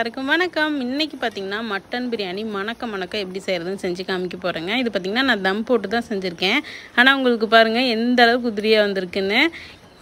எல்லாருக்கும் வணக்கம். இன்னைக்கு பாத்தீங்கன்னா மட்டன் பிரியாணி மணக்க எப்படி செய்யறதுன்னு செஞ்சு காமிக்க போறேங்க. இது பாத்தீங்கன்னா நான் தம் போட்டு தான் செஞ்சிருக்கேன். ஆனா உங்களுக்கு பாருங்க எந்த அளவுக்கு உதிரியா வந்திருக்குன்னு.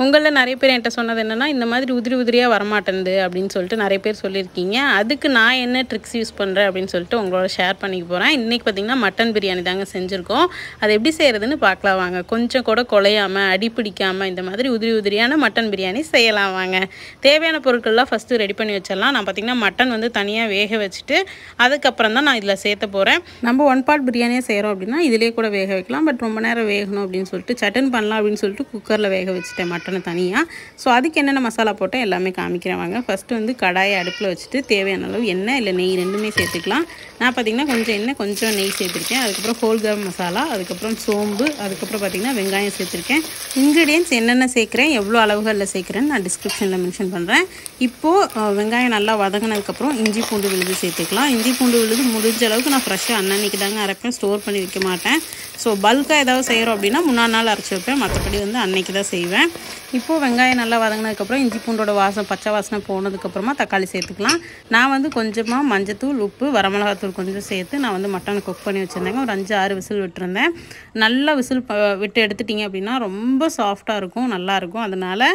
உங்களில் நிறைய பேர் என்கிட்ட சொன்னது என்னென்னா இந்த மாதிரி உதிரியாக வரமாட்டேங்குது அப்படின்னு சொல்லிட்டு நிறைய பேர் சொல்லியிருக்கீங்க. அதுக்கு நான் என்ன ட்ரிக்ஸ் யூஸ் பண்ணுறேன் அப்படின்னு சொல்லிட்டு உங்களோட ஷேர் பண்ணிக்க போகிறேன். இன்றைக்கி பார்த்திங்கன்னா மட்டன் பிரியாணி தாங்க செஞ்சுருக்கோம். அது எப்படி செய்கிறதுன்னு பார்க்கலாம் வாங்க. கொஞ்சம் கூட குலையாமல் அடி பிடிக்காமல் இந்த மாதிரி உதிரியான மட்டன் பிரியாணி செய்யலாம் வாங்க. தேவையான பொருட்கள்லாம் ஃபஸ்ட்டு ரெடி பண்ணி வச்சிடலாம். நான் பார்த்திங்கன்னா மட்டன் வந்து தனியாக வேக வச்சுட்டு அதுக்கப்புறம் தான் நான் இதில் சேர்த்த போகிறேன். நம்ம 1 பார்ட் பிரியாணியாக செய்கிறோம் அப்படின்னா இதிலே கூட வேக வைக்கலாம். பட் ரொம்ப நேரம் வேகணும் அப்படின்னு சொல்லிட்டு சட்டன் பண்ணலாம் அப்படின்னு சொல்லிட்டு குக்கரில் வேக வச்சுட்டேன் மட்டன் தனியாக. ஸோ அதுக்கு என்னென்ன மசாலா போட்டேன் எல்லாமே காமிக்கிறேன் வாங்க. ஃபஸ்ட்டு வந்து கடாயை அடுப்பில் வச்சுட்டு தேவையான அளவு எண்ணெய் இல்லை நெய் ரெண்டுமே சேர்த்துக்கலாம். நான் பார்த்திங்கன்னா கொஞ்சம் எண்ணெய் கொஞ்சம் நெய் சேர்த்துருக்கேன். அதுக்கப்புறம் ஹோல் கரம் மசாலா, அதுக்கப்புறம் சோம்பு, அதுக்கப்புறம் பார்த்திங்கன்னா வெங்காயம் சேர்த்துருக்கேன். இன்க்ரீடியன்ட்ஸ் என்னென்ன சேர்க்குறேன் எவ்வளோ அளவுகளில் சேர்க்குறேன்னு நான் டிஸ்கிரிப்ஷனில் மென்ஷன் பண்ணுறேன். இப்போது வெங்காயம் நல்லா வதங்கினதுக்கப்புறம் இஞ்சி பூண்டு விழுது சேர்த்துக்கலாம். இஞ்சி பூண்டு விழுது முடிஞ்ச அளவுக்கு நான் ஃப்ரெஷ்ஷாக அன்னன்னைக்கு தாங்க அரைப்பேன், ஸ்டோர் பண்ணி வைக்க மாட்டேன். ஸோ பல்காக ஏதாவது செய்கிறோம் அப்படின்னா முன்னாள் நாள் அரைச்சி வைப்பேன், மற்றபடி வந்து அன்னைக்கு தான் செய்வேன். இப்போது வெங்காயம் நல்லா வதங்கினதுக்கப்புறம் இஞ்சி பூண்டோட பச்சை வாசனை போனதுக்கப்புறமா தக்காளி சேர்த்துக்கலாம். நான் வந்து கொஞ்சமாக மஞ்சத்தூள், உப்பு, வரமிளகாத்தூள் கொஞ்சம் சேர்த்து நான் வந்து மட்டனை குக் பண்ணி வச்சுருந்தேங்க. ஒரு 5-6 விசில் விட்டுருந்தேன். நல்லா விசில் விட்டு எடுத்துட்டிங்க அப்படின்னா ரொம்ப சாஃப்டாக இருக்கும், நல்லாயிருக்கும். அதனால்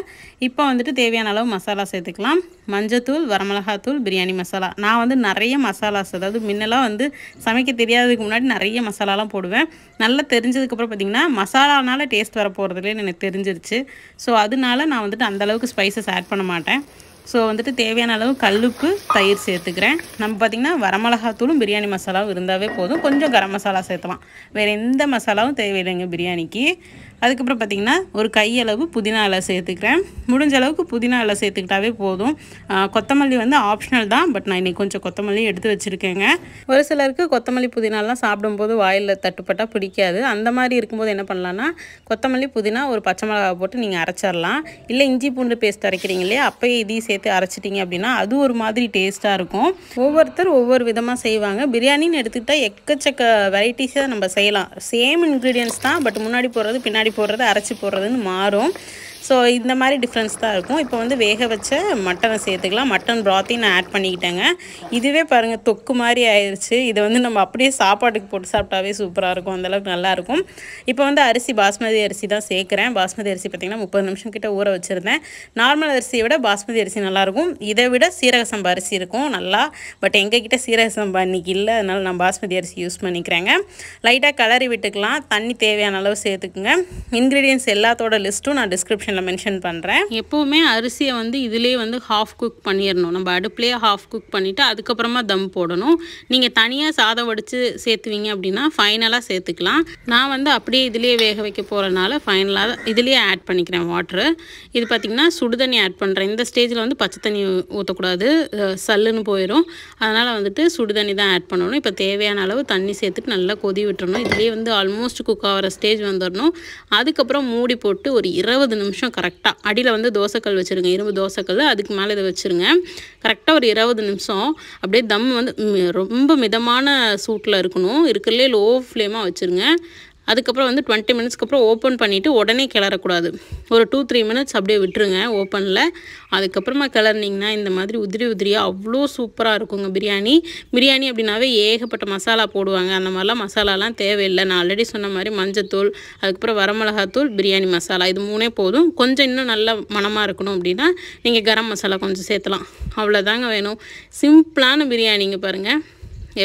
இப்போ வந்துட்டு தேவையான அளவு மசாலா சேர்த்துக்கலாம். மஞ்சத்தூள், வரமிளகாத்தூள், பிரியாணி மசாலா. நான் வந்து நிறைய மசாலாஸ், அதாவது முன்னெல்லாம் வந்து சமைக்க தெரியாததுக்கு முன்னாடி நிறைய மசாலாலாம் போடுவேன். நல்லா தெரிஞ்சதுக்கப்புறம் பார்த்திங்கன்னா மசாலானால டேஸ்ட் வர போகிறதுலேன்னு எனக்கு தெரிஞ்சிருச்சு. ஸோ அதனால நான் வந்துட்டு அந்தளவுக்கு ஸ்பைசஸ் ஆட் பண்ண மாட்டேன். ஸோ வந்துட்டு தேவையான அளவு கல்லுப்பு, தயிர் சேர்த்துக்கிறேன். நம்ம பார்த்திங்கன்னா வரமிளகாத்தூளும் பிரியாணி மசாலாவும் இருந்தாவே போதும். கொஞ்சம் கரம் மசாலா சேர்த்தலாம், வேறு எந்த மசாலாவும் தேவையில்லைங்க பிரியாணிக்கு. அதுக்கப்புறம் பார்த்திங்கன்னா ஒரு கையளவு புதினா இலை சேர்த்துக்கிறேன். முடிஞ்ச அளவுக்கு புதினா இலை சேர்த்துக்கிட்டாவே போதும். கொத்தமல்லி வந்து ஆப்ஷனல் தான், பட் நான் இன்றைக்கி கொஞ்சம் கொத்தமல்லி எடுத்து வச்சுருக்கேங்க. ஒரு சிலருக்கு கொத்தமல்லி புதினாலாம் சாப்பிடும்போது வாயில் தட்டுப்பட்டால் பிடிக்காது. அந்த மாதிரி இருக்கும்போது என்ன பண்ணலான்னா கொத்தமல்லி, புதினா, ஒரு பச்சை மிளகாய் போட்டு நீங்கள் அரைச்சிடலாம். இல்லை இஞ்சி பூண்டு பேஸ்ட் அரைக்கிறீங்க இல்லையா, அப்போயே இதையும் சேர்த்து அரைச்சிட்டிங்க அப்படின்னா அது ஒரு மாதிரி டேஸ்ட்டாக இருக்கும். ஒவ்வொருத்தர் ஒவ்வொரு விதமாக செய்வாங்க. பிரியாணின்னு எடுத்துக்கிட்டால் எக்கச்சக்க வெரைட்டிஸாக நம்ம செய்யலாம். சேம் இன்க்ரீடியன்ஸ் தான், பட் முன்னாடி போடுறது பின்னாடி போடுறது அரைச்சி போடுறதுன்னு மாறும். ஸோ இந்த மாதிரி டிஃப்ரென்ஸ் தான் இருக்கும். இப்போ வந்து வேக வச்ச மட்டனை சேர்த்துக்கலாம். மட்டன் ப்ராத்தையும் நான் ஆட் பண்ணிக்கிட்டேங்க. இதுவே பாருங்கள் தொக்கு மாதிரி ஆயிடுச்சு. இதை வந்து நம்ம அப்படியே சாப்பாட்டுக்கு போட்டு சாப்பிட்டாவே சூப்பராக இருக்கும், அந்தளவுக்கு நல்லாயிருக்கும். இப்போ வந்து அரிசி பாஸ்மதி அரிசி தான் சேர்க்குறேன். பாஸ்மதி அரிசி பார்த்திங்கன்னா 30 நிமிஷம் கிட்ட ஊற வச்சுருந்தேன். நார்மல் அரிசியை விட பாஸ்மதி அரிசி நல்லாயிருக்கும். இதை விட சீரக சம்பா அரிசி இருக்கும் நல்லா. பட் எங்ககிட்ட சீரக சம்பா இன்றைக்கி இல்லை, அதனால் நான் பாஸ்மதி அரிசி யூஸ் பண்ணிக்கிறேங்க. லைட்டாக கிளறி விட்டுக்கலாம். தண்ணி தேவையான அளவு சேர்த்துக்குங்க. இன்க்ரீடியன்ட்ஸ் எல்லாத்தோட லிஸ்ட்டும் நான் டிஸ்கிரிப்ஷன் மென்ஷன் பண்ணுறேன். எப்போவுமே அரிசியை வந்து இதிலே வந்து ஹாஃப் குக் பண்ணிடணும். நம்ம அடுப்புலேயே ஹாஃப் குக் பண்ணிவிட்டு அதுக்கப்புறமா தம் போடணும். நீங்கள் தனியாக சாதம் வடித்து சேர்த்துவீங்க அப்படின்னா ஃபைனலாக சேர்த்துக்கலாம். நான் வந்து அப்படியே இதிலேயே வேக வைக்க போகிறனால ஃபைனலாக இதிலேயே ஆட் பண்ணிக்கிறேன் வாட்ரு. இது பார்த்திங்கன்னா சுடுதண்ணி ஆட் பண்ணுறேன். இந்த ஸ்டேஜில் வந்து பச்சை தண்ணி ஊற்றக்கூடாது, சல்லுன்னு போயிடும். அதனால் வந்துட்டு சுடுதண்ணி தான் ஆட் பண்ணணும். இப்போ தேவையான அளவு தண்ணி சேர்த்துட்டு நல்லா கொதி விட்டுறணும். இதிலே வந்து ஆல்மோஸ்ட் குக் ஆகிற ஸ்டேஜ் வந்துடணும். அதுக்கப்புறம் மூடி போட்டு ஒரு 20 நிமிஷம் கரெக்டாக அடியில் வந்து தோசைக்கல் வச்சுருங்க, இரும்பு தோசைக்கல், அதுக்கு மேலே இதை வச்சுருங்க. கரெக்டாக ஒரு 20 நிமிஷம் அப்படியே தம் வந்து ரொம்ப மிதமான சூட்டில் இருக்கணும். இருக்கிறதுலே லோ ஃப்ளேமாக வச்சுருங்க. அதுக்கப்புறம் வந்து 20 மினிட்ஸ்க்கு அப்புறம் ஓப்பன் பண்ணிவிட்டு உடனே கிளறக்கூடாது. ஒரு 2-3 மினிட்ஸ் அப்படியே விட்டுருங்க ஓப்பனில். அதுக்கப்புறமா கிளறினீங்கன்னா இந்த மாதிரி உதிரியாக அவ்வளோ சூப்பராக இருக்குங்க பிரியாணி. பிரியாணி அப்படின்னாவே ஏகப்பட்ட மசாலா போடுவாங்க. அந்த மாதிரிலாம் மசாலாலாம் தேவையில்லை. நான் ஆல்ரெடி சொன்ன மாதிரி மஞ்சத்தூள், அதுக்கப்புறம் வரமிளகாத்தூள், பிரியாணி மசாலா, இது 3 போதும். கொஞ்சம் இன்னும் நல்ல மணமாக இருக்கணும் அப்படின்னா நீங்கள் கரம் மசாலா கொஞ்சம் சேர்த்தலாம். அவ்வளோதாங்க வேணும். சிம்பிளான பிரியாணிங்க பாருங்கள்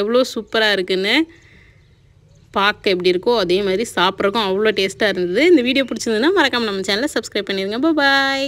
எவ்வளோ சூப்பராக இருக்குன்னு. பார்க்க எப்படி இருக்கோ அதே மாதிரி சாப்பிட்றக்கும் அவ்வளோ டேஸ்ட்டாக இருந்தது. இந்த வீடியோ பிடிச்சிருந்ததுன்னா மறக்காமல் நம்ம சேனலை சப்ஸ்கிரைப் பண்ணிடுங்க. பாய்.